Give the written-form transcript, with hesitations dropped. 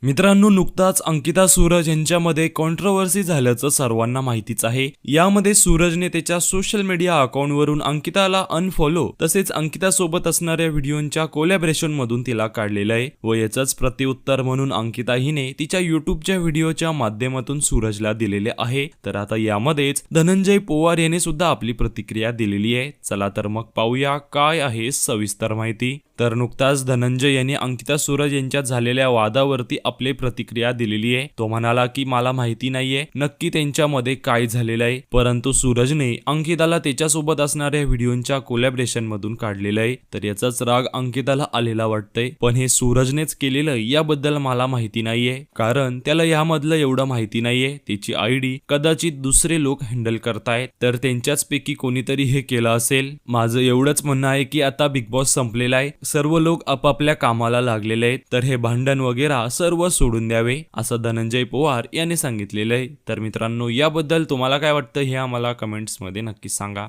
मित्रांनो, नुकताच अंकिता सूरज यांच्यामध्ये कॉन्ट्रोवर्सी झाल्याचं सर्वांना माहितीच आहे। यामध्ये सूरजने त्याच्या सोशल मीडिया अकाउंटवरून अंकिताला अनफॉलो तसेच अंकिता सोबत असणाऱ्या व्हिडिओंच्या कोलॅबोरेशन मधून तिला काढलेलं आहे व याचंच प्रत्युत्तर म्हणून अंकिता हिने तिच्या युट्यूबच्या व्हिडिओच्या माध्यमातून सूरजला दिलेले आहे। तर आता यामध्येच धनंजय पोवार याने सुद्धा आपली प्रतिक्रिया दिलेली आहे। चला तर मग पाहूया काय आहे सविस्तर माहिती। तर नुकताच धनंजय यांनी अंकिता सूरज यांच्यात झालेल्या वादावरती आपली प्रतिक्रिया दिलेली आहे। तो म्हणाला की मला माहिती नाहीये नक्की त्यांच्यामध्ये काय झालेलं आहे, परंतु सूरजने अंकिताला त्याच्यासोबत असणाऱ्या व्हिडिओंच्या कोलॅबोरेशन मधून काढलेलं आहे। तर याचाच राग अंकिताला आलेला वाटतंय, पण हे सूरजनेच केलेलं याबद्दल मला माहिती नाहीये, कारण त्याला यामधलं एवढं माहिती नाहीये। त्याची आयडी कदाचित दुसरे लोक हँडल करतायत, तर त्यांच्याच पैकी कोणीतरी हे केलं असेल। माझं एवढंच म्हणणं आहे की आता बिग बॉस संपलेला आहे, सर्व लोक आपापल्या कामाला लागलेले आहेत, तर हे भांडण वगैरे सर्व सोडून द्यावे असं धनंजय पोवार यांनी सांगितलेलं आहे। तर मित्रांनो, याबद्दल तुम्हाला काय वाटतं हे आम्हाला कमेंट्स मध्ये नक्की सांगा।